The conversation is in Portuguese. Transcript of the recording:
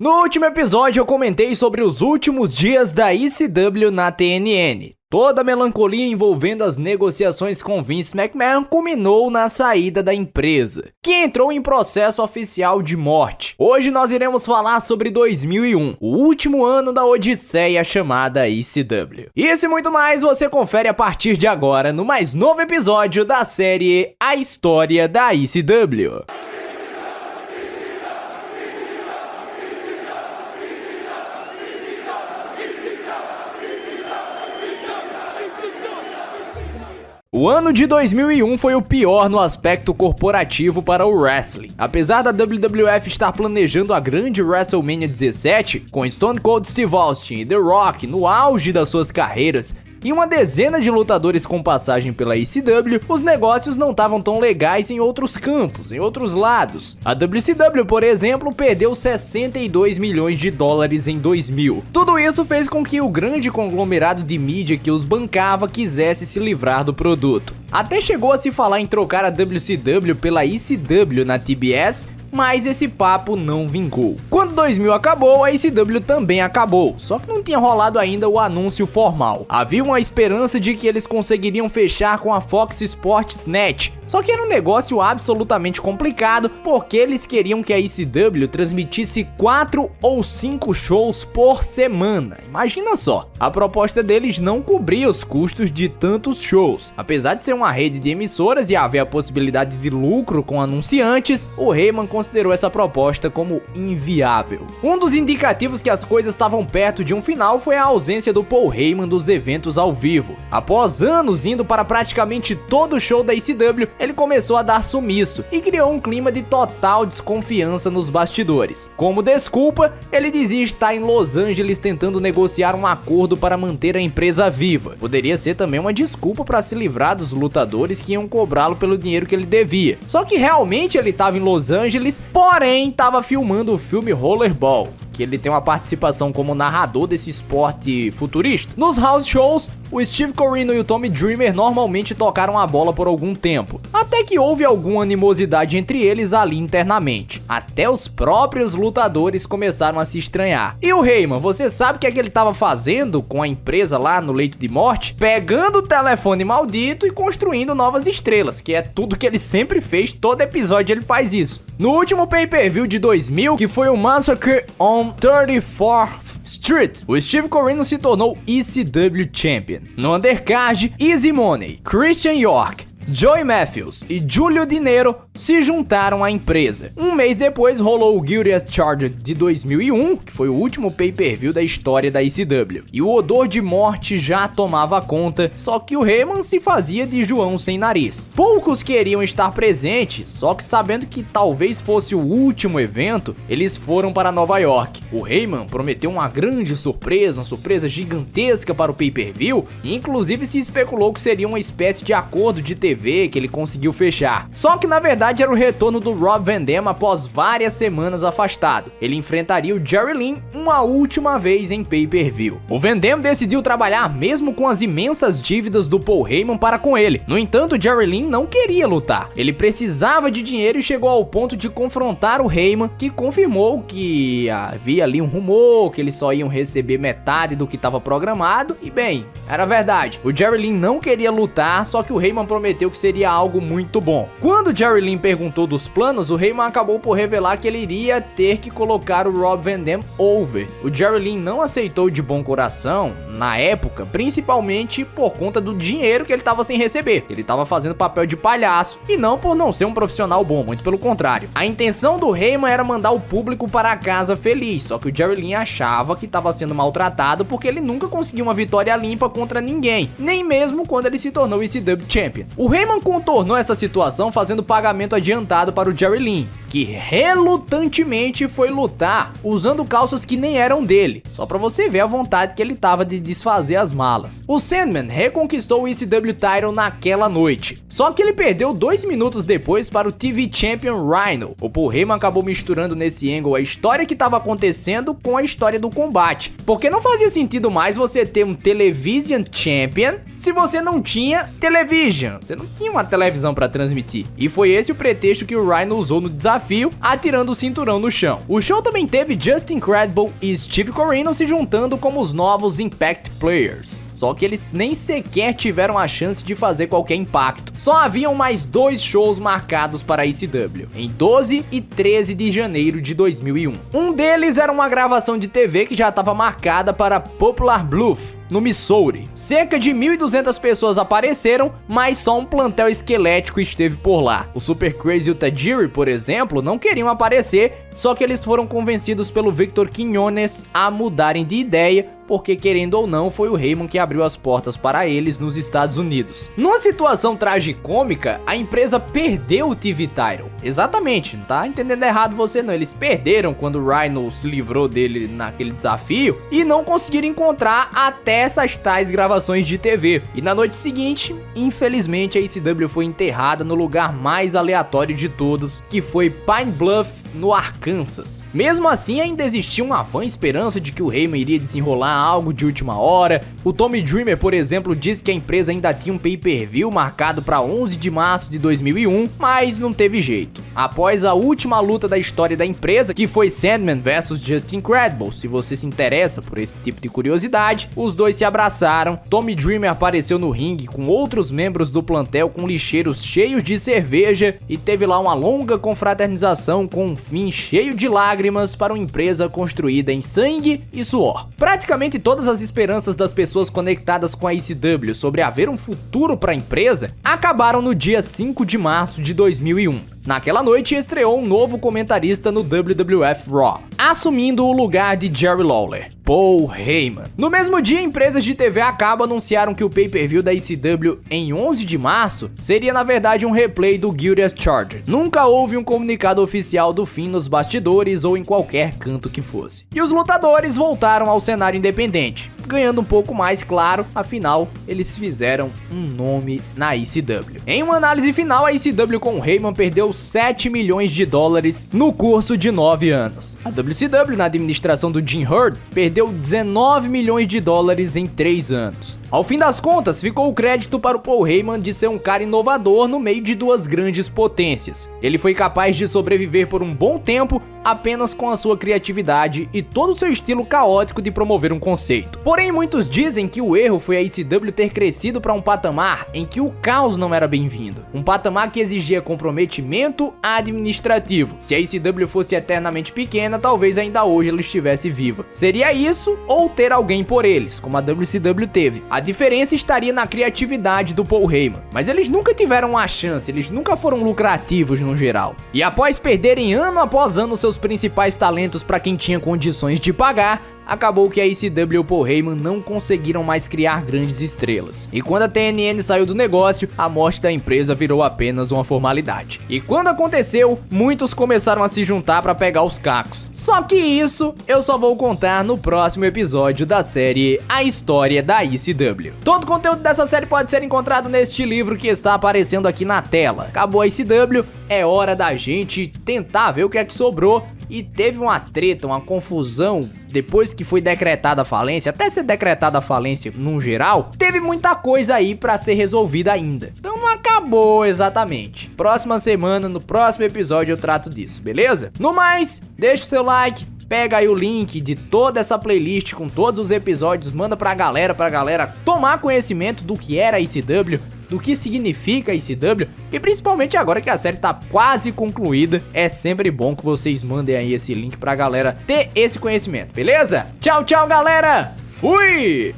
No último episódio eu comentei sobre os últimos dias da ECW na TNN. Toda a melancolia envolvendo as negociações com Vince McMahon culminou na saída da empresa, que entrou em processo oficial de morte. Hoje nós iremos falar sobre 2001, o último ano da odisseia chamada ECW. Isso e muito mais você confere a partir de agora no mais novo episódio da série A História da ECW. O ano de 2001 foi o pior no aspecto corporativo para o wrestling. Apesar da WWF estar planejando a grande WrestleMania 17, com Stone Cold Steve Austin e The Rock no auge das suas carreiras, e uma dezena de lutadores com passagem pela ECW, os negócios não estavam tão legais em outros campos, em outros lados. A WCW, por exemplo, perdeu 62 milhões de dólares em 2000. Tudo isso fez com que o grande conglomerado de mídia que os bancava quisesse se livrar do produto. Até chegou a se falar em trocar a WCW pela ECW na TBS, mas esse papo não vingou. Quando 2000 acabou, a ECW também acabou, só que não tinha rolado ainda o anúncio formal. Havia uma esperança de que eles conseguiriam fechar com a Fox Sports Net, só que era um negócio absolutamente complicado, porque eles queriam que a ECW transmitisse 4 ou 5 shows por semana. Imagina só, a proposta deles não cobria os custos de tantos shows. Apesar de ser uma rede de emissoras e haver a possibilidade de lucro com anunciantes, o Heyman considerou essa proposta como inviável. Um dos indicativos que as coisas estavam perto de um final foi a ausência do Paul Heyman dos eventos ao vivo. Após anos indo para praticamente todo o show da ECW, ele começou a dar sumiço e criou um clima de total desconfiança nos bastidores. Como desculpa, ele dizia estar em Los Angeles tentando negociar um acordo para manter a empresa viva. Poderia ser também uma desculpa para se livrar dos lutadores que iam cobrá-lo pelo dinheiro que ele devia. Só que realmente ele estava em Los Angeles, porém estava filmando o filme Rollerball, que ele tem uma participação como narrador desse esporte futurista. Nos house shows, o Steve Corino e o Tommy Dreamer normalmente tocaram a bola por algum tempo, até que houve alguma animosidade entre eles ali internamente. Até os próprios lutadores começaram a se estranhar. E o Heyman, você sabe o que é que ele estava fazendo com a empresa lá no leito de morte? Pegando o telefone maldito e construindo novas estrelas, que é tudo que ele sempre fez, todo episódio ele faz isso. No último pay-per-view de 2000, que foi o Massacre on 34th Street, o Steve Corino se tornou ECW Champion. No undercard, Easy Money, Christian York, Joey Matthews e Julio Dinero se juntaram à empresa. Um mês depois rolou o Guilty as Charged de 2001, que foi o último pay-per-view da história da ECW. E o odor de morte já tomava conta, só que o Heyman se fazia de João sem nariz. Poucos queriam estar presentes, só que sabendo que talvez fosse o último evento, eles foram para Nova York. O Heyman prometeu uma grande surpresa, uma surpresa gigantesca para o pay-per-view, e inclusive se especulou que seria uma espécie de acordo de TV que ele conseguiu fechar. Só que na verdade era o retorno do Rob Van Dam após várias semanas afastado. Ele enfrentaria o Jerry Lynn uma última vez em pay-per-view. O Van Dam decidiu trabalhar mesmo com as imensas dívidas do Paul Heyman para com ele. No entanto, o Jerry Lynn não queria lutar. Ele precisava de dinheiro e chegou ao ponto de confrontar o Heyman, que confirmou que havia ali um rumor que eles só iam receber metade do que estava programado. E bem, era verdade. O Jerry Lynn não queria lutar, só que o Heyman prometeu que seria algo muito bom. Quando Jerry Lynn perguntou dos planos, o Heyman acabou por revelar que ele iria ter que colocar o Rob Van Dam over. O Jerry Lynn não aceitou de bom coração, na época, principalmente por conta do dinheiro que ele estava sem receber. Ele estava fazendo papel de palhaço, e não por não ser um profissional bom, muito pelo contrário. A intenção do Heyman era mandar o público para casa feliz, só que o Jerry Lynn achava que estava sendo maltratado porque ele nunca conseguiu uma vitória limpa contra ninguém, nem mesmo quando ele se tornou ECW Champion. O Heyman contornou essa situação fazendo pagamento adiantado para o Jerry Lynn, que relutantemente foi lutar usando calças que nem eram dele, só pra você ver a vontade que ele tava de desfazer as malas. O Sandman reconquistou o ECW Title naquela noite, só que ele perdeu 2 minutos depois para o TV Champion Rhino. O Paul Heyman acabou misturando nesse angle a história que estava acontecendo com a história do combate, porque não fazia sentido mais você ter um Television Champion se você não tinha Television, você não tinha uma televisão pra transmitir. E foi esse o pretexto que o Rhino usou no desafio, atirando o cinturão no chão. O show também teve Justin Credible e Steve Corino se juntando como os novos Impact Players. Só que eles nem sequer tiveram a chance de fazer qualquer impacto. Só haviam mais 2 shows marcados para a ECW, em 12 e 13 de janeiro de 2001. Um deles era uma gravação de TV que já estava marcada para Poplar Bluff, no Missouri. Cerca de 1.200 pessoas apareceram, mas só um plantel esquelético esteve por lá. O Super Crazy e o Tajiri, por exemplo, não queriam aparecer, só que eles foram convencidos pelo Victor Quiñones a mudarem de ideia, porque querendo ou não, foi o Heyman que abriu as portas para eles nos Estados Unidos. Numa situação tragicômica, a empresa perdeu o TV Title. Exatamente, não tá entendendo errado você não, eles perderam quando o Rhino se livrou dele naquele desafio e não conseguiram encontrar até essas tais gravações de TV. E na noite seguinte, infelizmente a ECW foi enterrada no lugar mais aleatório de todos, que foi Pine Bluff, no Arkansas. Mesmo assim, ainda existia uma vã esperança de que o Heyman iria desenrolar algo de última hora. O Tommy Dreamer, por exemplo, disse que a empresa ainda tinha um pay-per-view marcado para 11 de março de 2001, mas não teve jeito. Após a última luta da história da empresa, que foi Sandman vs Justin Credible, se você se interessa por esse tipo de curiosidade, os dois se abraçaram. Tommy Dreamer apareceu no ringue com outros membros do plantel com lixeiros cheios de cerveja e teve lá uma longa confraternização com um fim cheio de lágrimas para uma empresa construída em sangue e suor. Praticamente todas as esperanças das pessoas conectadas com a ECW sobre haver um futuro para a empresa acabaram no dia 5 de março de 2001. Naquela noite estreou um novo comentarista no WWF Raw, assumindo o lugar de Jerry Lawler, Paul Heyman. No mesmo dia, empresas de TV a cabo anunciaram que o pay-per-view da ECW em 11 de março seria na verdade um replay do Guilty as Charged. Nunca houve um comunicado oficial do fim nos bastidores ou em qualquer canto que fosse. E os lutadores voltaram ao cenário independente, ganhando um pouco mais, claro, afinal, eles fizeram um nome na ECW. Em uma análise final, a ECW com o Heyman perdeu 7 milhões de dólares no curso de 9 anos. A WCW, na administração do Jim Herd, perdeu 19 milhões de dólares em 3 anos. Ao fim das contas, ficou o crédito para o Paul Heyman de ser um cara inovador no meio de duas grandes potências. Ele foi capaz de sobreviver por um bom tempo apenas com a sua criatividade e todo o seu estilo caótico de promover um conceito. Porém, muitos dizem que o erro foi a ECW ter crescido para um patamar em que o caos não era bem-vindo. Um patamar que exigia comprometimento administrativo. Se a ECW fosse eternamente pequena, talvez ainda hoje ela estivesse viva. Seria isso ou ter alguém por eles, como a WCW teve. A diferença estaria na criatividade do Paul Heyman. Mas eles nunca tiveram uma chance, eles nunca foram lucrativos no geral. E após perderem ano após ano seus principais talentos para quem tinha condições de pagar, acabou que a ECW e o Paul Heyman não conseguiram mais criar grandes estrelas. E quando a TNN saiu do negócio, a morte da empresa virou apenas uma formalidade. E quando aconteceu, muitos começaram a se juntar para pegar os cacos. Só que isso eu só vou contar no próximo episódio da série A História da ECW. Todo o conteúdo dessa série pode ser encontrado neste livro que está aparecendo aqui na tela. Acabou a ECW, é hora da gente tentar ver o que é que sobrou. E teve uma treta, uma confusão depois que foi decretada a falência, até ser decretada a falência num geral, teve muita coisa aí pra ser resolvida ainda. Então não acabou exatamente. Próxima semana, no próximo episódio eu trato disso, beleza? No mais, deixa o seu like, pega aí o link de toda essa playlist com todos os episódios, manda pra galera tomar conhecimento do que era a ECW, do que significa ECW, e principalmente agora que a série tá quase concluída, é sempre bom que vocês mandem aí esse link pra galera ter esse conhecimento, beleza? Tchau, tchau, galera! Fui!